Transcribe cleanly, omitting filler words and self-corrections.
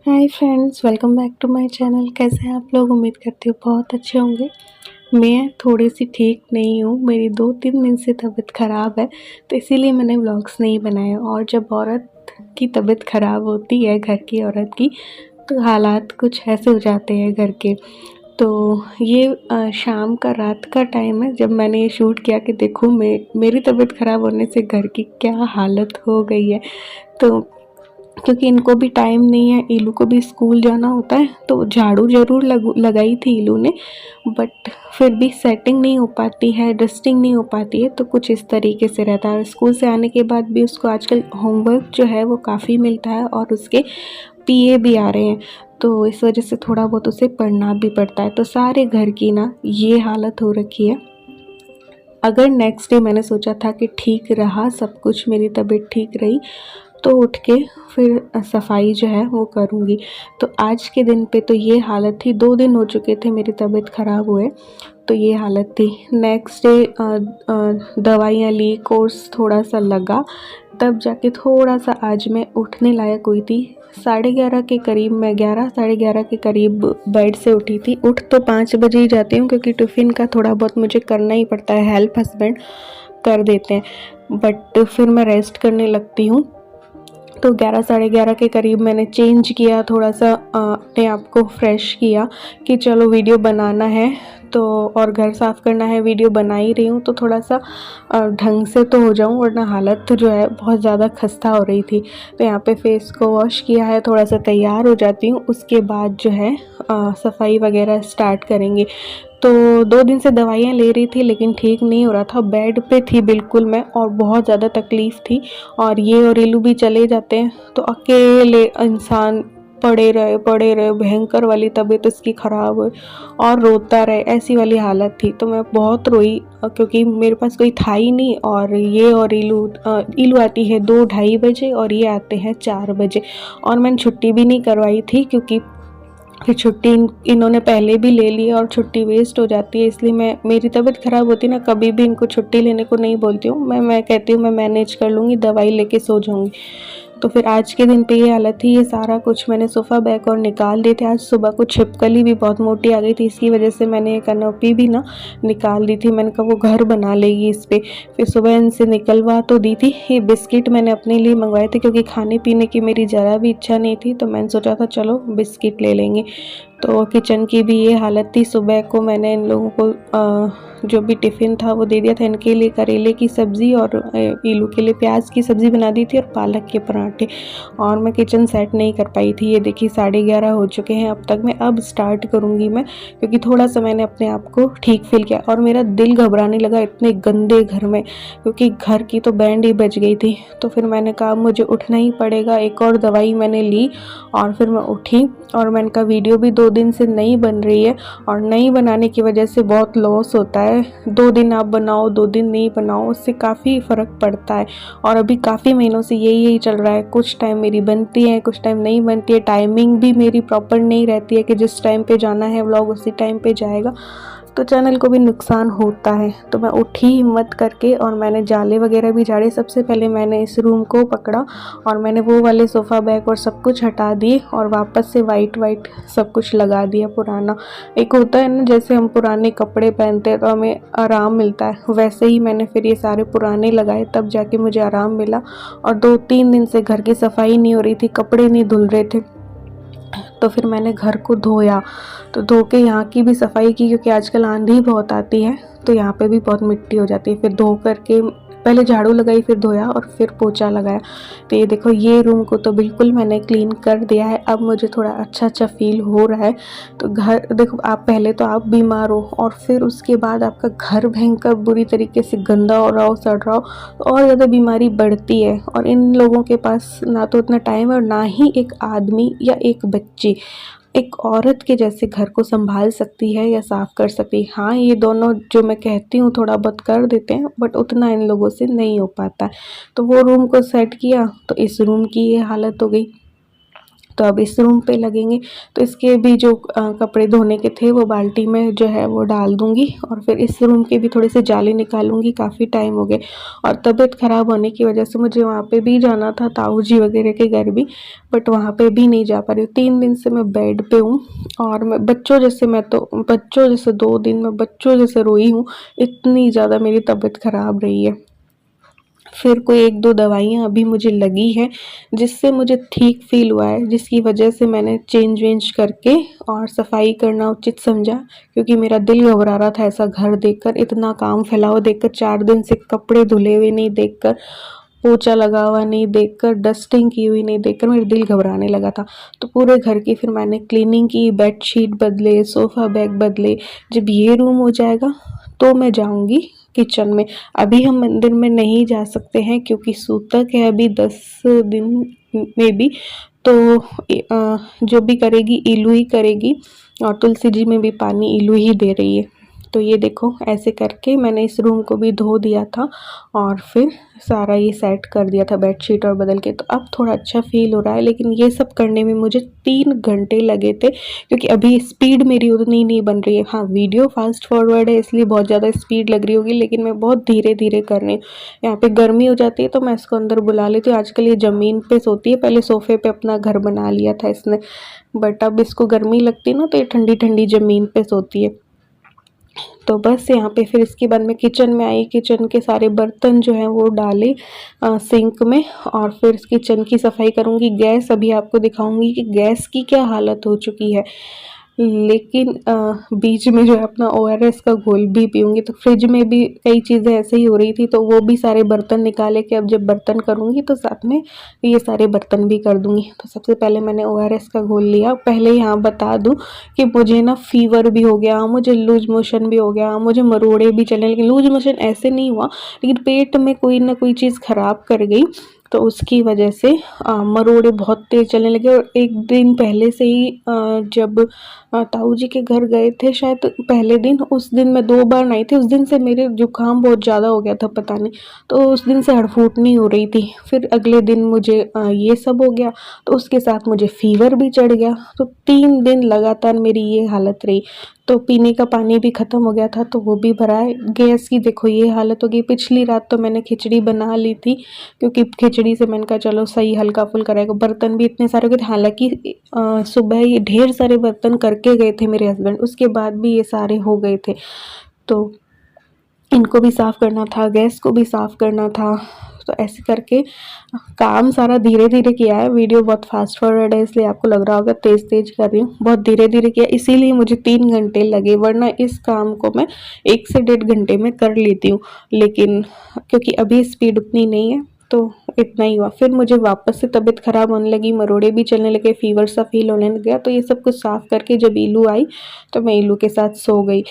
Hi friends, welcome back to my channel. कैसे हैं आप लोग? उम्मीद करती हूँ बहुत अच्छे होंगे। मैं थोड़ी सी ठीक नहीं हूँ, मेरी 2-3 दिन से तबीयत ख़राब है, तो इसीलिए मैंने व्लॉग्स नहीं बनाए। और जब औरत की तबीयत ख़राब होती है, घर की औरत की, तो हालात कुछ ऐसे हो जाते हैं घर के। तो ये शाम का रात का टाइम है जब मैंने ये शूट किया कि देखो मेरी तबीयत ख़राब होने से घर की क्या हालत हो गई है। तो क्योंकि इनको भी टाइम नहीं है, ईलू को भी स्कूल जाना होता है, तो झाड़ू ज़रूर लगाई थी ईलू ने, बट फिर भी सेटिंग नहीं हो पाती है, डस्टिंग नहीं हो पाती है, तो कुछ इस तरीके से रहता है। स्कूल से आने के बाद भी उसको आजकल होमवर्क जो है वो काफ़ी मिलता है और उसके पीए भी आ रहे हैं, तो इस वजह से थोड़ा बहुत उसे पढ़ना भी पड़ता है। तो सारे घर की ना ये हालत हो रखी है। अगर नेक्स्ट डे मैंने सोचा था कि ठीक रहा सब कुछ, मेरी तबीयत ठीक रही, तो उठ के फिर सफाई जो है वो करूँगी। तो आज के दिन पे तो ये हालत थी। 2 दिन हो चुके थे मेरी तबीयत ख़राब हुए, तो ये हालत थी। नेक्स्ट डे दवाइयाँ ली, कोर्स थोड़ा सा लगा, तब जाके थोड़ा सा आज मैं उठने लायक हुई थी। 11:30 के करीब, मैं 11 साढ़े 11 के करीब बेड से उठी थी। उठ तो 5 बजे ही जाती हूँ, क्योंकि टिफ़िन का थोड़ा बहुत मुझे करना ही पड़ता है, हेल्प हस्बैंड कर देते हैं, बट फिर मैं रेस्ट करने लगती हूँ। तो 11 साढ़े 11 के करीब मैंने चेंज किया, थोड़ा सा अपने आप को फ्रेश किया कि चलो वीडियो बनाना है, तो और घर साफ़ करना है। वीडियो बना ही रही हूँ तो थोड़ा सा ढंग से तो हो जाऊँ, वरना हालत जो है बहुत ज़्यादा खस्ता हो रही थी। तो यहाँ पे फेस को वॉश किया है, थोड़ा सा तैयार हो जाती हूँ, उसके बाद जो है सफाई वगैरह स्टार्ट करेंगे। तो 2 दिन से दवाइयाँ ले रही थी, लेकिन ठीक नहीं हो रहा था। बेड पे थी बिल्कुल मैं, और बहुत ज़्यादा तकलीफ़ थी। और ये और रीलू भी चले जाते हैं, तो अकेले इंसान पड़े रहे, भयंकर वाली तबीयत इसकी ख़राब हुई और रोता रहे, ऐसी वाली हालत थी। तो मैं बहुत रोई, क्योंकि मेरे पास कोई था ही नहीं। और ये और ईलू आती है 2 ढाई बजे और ये आते हैं 4 बजे, और मैंने छुट्टी भी नहीं करवाई थी, क्योंकि फिर छुट्टी इन्होंने पहले भी ले ली और छुट्टी वेस्ट हो जाती है। इसलिए मेरी तबीयत ख़राब होती है ना, कभी भी इनको छुट्टी लेने को नहीं बोलती हूँ। मैं कहती हूँ मैं मैनेज कर लूँगी, दवाई लेके सो जाऊँगी। तो फिर आज के दिन पे ये हालत थी। ये सारा कुछ मैंने सोफ़ा बैग और निकाल दिए थे। आज सुबह को छिपकली भी बहुत मोटी आ गई थी, इसकी वजह से मैंने ये कैनोपी भी ना निकाल दी थी। मैंने कहा वो घर बना लेगी इस पर। फिर सुबह इनसे निकलवा तो दी थी। ये बिस्किट मैंने अपने लिए मंगवाए थे, क्योंकि खाने पीने की मेरी ज़रा भी इच्छा नहीं थी, तो मैंने सोचा था चलो बिस्किट ले लेंगे। तो किचन की भी ये हालत थी। सुबह को मैंने इन लोगों को जो भी टिफ़िन था वो दे दिया था। इनके लिए करेले की सब्ज़ी और ईलू के लिए प्याज की सब्ज़ी बना दी थी और पालक के पराठे। और मैं किचन सेट नहीं कर पाई थी। ये देखिए 11:30 हो चुके हैं अब तक। मैं अब स्टार्ट करूँगी मैं, क्योंकि थोड़ा सा मैंने अपने आप को ठीक फील किया। और मेरा दिल घबराने लगा इतने गंदे घर में, क्योंकि घर की तो बैंड ही बज गई थी। तो फिर मैंने कहा मुझे उठना ही पड़ेगा। एक और दवाई मैंने ली और फिर मैं उठी। और मैंने कहा वीडियो भी 2 दिन से नहीं बन रही है, और नहीं बनाने की वजह से बहुत लॉस होता है। 2 दिन आप बनाओ, 2 दिन नहीं बनाओ, उससे काफ़ी फ़र्क पड़ता है। और अभी काफ़ी महीनों से यही चल रहा है। कुछ टाइम मेरी बनती है, कुछ टाइम नहीं बनती है। टाइमिंग भी मेरी प्रॉपर नहीं रहती है कि जिस टाइम पे जाना है व्लॉग उसी टाइम पे जाएगा, तो चैनल को भी नुकसान होता है। तो मैं उठी हिम्मत करके और मैंने जाले वगैरह भी झाड़े। सबसे पहले मैंने इस रूम को पकड़ा और मैंने वो वाले सोफ़ा बैग और सब कुछ हटा दिए और वापस से वाइट सब कुछ लगा दिया पुराना। एक होता है ना, जैसे हम पुराने कपड़े पहनते हैं तो हमें आराम मिलता है, वैसे ही मैंने फिर ये सारे पुराने लगाए, तब जाके मुझे आराम मिला। और 2-3 दिन से घर की सफाई नहीं हो रही थी, कपड़े नहीं धुल रहे थे। तो फिर मैंने घर को धोया, तो धो के यहाँ की भी सफाई की, क्योंकि आजकल आंधी बहुत आती है तो यहाँ पे भी बहुत मिट्टी हो जाती है। फिर धो करके पहले झाड़ू लगाई, फिर धोया और फिर पोछा लगाया। तो ये देखो, ये रूम को तो बिल्कुल मैंने क्लीन कर दिया है। अब मुझे थोड़ा अच्छा फील हो रहा है। तो घर देखो, आप पहले तो आप बीमार हो और फिर उसके बाद आपका घर भयंकर बुरी तरीके से गंदा हो रहा हो, सड़ रहा हो, तो और ज़्यादा बीमारी बढ़ती है। और इन लोगों के पास ना तो उतना टाइम है और ना ही एक आदमी या एक बच्ची एक औरत के जैसे घर को संभाल सकती है या साफ़ कर सकती है। हाँ, ये दोनों जो मैं कहती हूँ थोड़ा बहुत कर देते हैं, बट उतना इन लोगों से नहीं हो पाता है। तो वो रूम को सेट किया तो इस रूम की ये हालत हो गई। तो अब इस रूम पे लगेंगे। तो इसके भी जो कपड़े धोने के थे वो बाल्टी में जो है वो डाल दूँगी और फिर इस रूम के भी थोड़े से जाले निकालूँगी। काफ़ी टाइम हो गए और तबीयत ख़राब होने की वजह से मुझे वहाँ पे भी जाना था, ताऊ जी वगैरह के घर भी, बट वहाँ पे भी नहीं जा पा रही हूँ। 3 दिन से मैं बेड पे हूँ और मैं बच्चों जैसे 2 दिन में बच्चों जैसे रोई हूँ, इतनी ज़्यादा मेरी तबीयत ख़राब रही है। फिर कोई 1-2 दवाइयाँ अभी मुझे लगी हैं जिससे मुझे ठीक फ़ील हुआ है, जिसकी वजह से मैंने चेंज वेंज करके और सफाई करना उचित समझा, क्योंकि मेरा दिल घबरा रहा था ऐसा घर देखकर, इतना काम फैला हुआ देखकर, 4 दिन से कपड़े धुले हुए नहीं देखकर, पोछा लगा हुआ नहीं देखकर, डस्टिंग की हुई नहीं देखकर मेरा दिल घबराने लगा था। तो पूरे घर की फिर मैंने क्लीनिंग की, बेडशीट बदले, सोफ़ा बैग बदले। जब ये रूम हो जाएगा तो मैं जाऊँगी किचन में। अभी हम मंदिर में नहीं जा सकते हैं क्योंकि सूतक है अभी 10 दिन में भी, तो जो भी करेगी इलू ही करेगी और तुलसी जी में भी पानी इलू ही दे रही है। तो ये देखो ऐसे करके मैंने इस रूम को भी धो दिया था और फिर सारा ये सेट कर दिया था बेडशीट और बदल के, तो अब थोड़ा अच्छा फ़ील हो रहा है। लेकिन ये सब करने में मुझे 3 घंटे लगे थे क्योंकि अभी स्पीड मेरी उतनी नहीं बन रही है। हाँ, वीडियो फास्ट फॉरवर्ड है इसलिए बहुत ज़्यादा स्पीड लग रही होगी, लेकिन मैं बहुत धीरे-धीरे कर रही हूँ। यहाँ पे गर्मी हो जाती है तो मैं इसको अंदर बुला लेती हूँ। आजकल ये ज़मीन पे सोती है, पहले सोफ़े पे अपना घर बना लिया था इसने, बट अब इसको गर्मी लगती है ना तो ये ठंडी-ठंडी ज़मीन पे सोती है। तो बस यहाँ पे फिर इसके बाद मैं किचन में आई, किचन के सारे बर्तन जो हैं वो डाले सिंक में और फिर किचन की सफाई करूँगी। गैस अभी आपको दिखाऊँगी कि गैस की क्या हालत हो चुकी है। लेकिन बीच में जो है अपना ORS का घोल भी पीऊँगी, तो फ्रिज में भी कई चीज़ें ऐसे ही हो रही थी तो वो भी सारे बर्तन निकाले कि अब जब बर्तन करूँगी तो साथ में ये सारे बर्तन भी कर दूँगी। तो सबसे पहले मैंने ORS का घोल लिया। पहले यहाँ बता दूँ कि मुझे ना फ़ीवर भी हो गया, मुझे लूज मोशन भी हो गया, मुझे मरोड़े भी चले, लेकिन लूज मोशन ऐसे नहीं हुआ, लेकिन पेट में कोई ना कोई चीज़ ख़राब कर गई तो उसकी वजह से मरोड़े बहुत तेज़ चलने लगे। और एक दिन पहले से ही जब ताऊ जी के घर गए थे शायद पहले दिन, उस दिन मैं 2 बार नहाई थी, उस दिन से मेरे जुकाम बहुत ज़्यादा हो गया था पता नहीं, तो उस दिन से हड़फूट नहीं हो रही थी। फिर अगले दिन मुझे ये सब हो गया तो उसके साथ मुझे फ़ीवर भी चढ़ गया, तो 3 दिन लगातार मेरी ये हालत रही। तो पीने का पानी भी ख़त्म हो गया था तो वो भी भरा है। गैस की देखो ये हालत हो गई। पिछली रात तो मैंने खिचड़ी बना ली थी क्योंकि खिचड़ी से मैंने कहा चलो सही हल्का फुल्का रहेगा। बर्तन भी इतने सारे हो गए थे, हालांकि सुबह ये ढेर सारे बर्तन करके गए थे मेरे हस्बैंड, उसके बाद भी ये सारे हो गए थे, तो इनको भी साफ़ करना था, गैस को भी साफ़ करना था। तो ऐसे करके काम सारा धीरे धीरे किया है। वीडियो बहुत फास्ट फॉरवर्ड है इसलिए आपको लग रहा होगा तेज़ तेज़ कर रही हूँ, बहुत धीरे धीरे किया इसीलिए मुझे 3 घंटे लगे, वरना इस काम को मैं 1 से 1.5 घंटे में कर लेती हूँ। लेकिन क्योंकि अभी स्पीड उतनी नहीं है तो इतना ही हुआ। फिर मुझे वापस से तबीयत ख़राब होने लगी, मरोड़े भी चलने लगे, फ़ीवर सा फील होने लग गया। तो ये सब कुछ साफ़ करके जब इलू आई तो मैं इलू के साथ सो गई।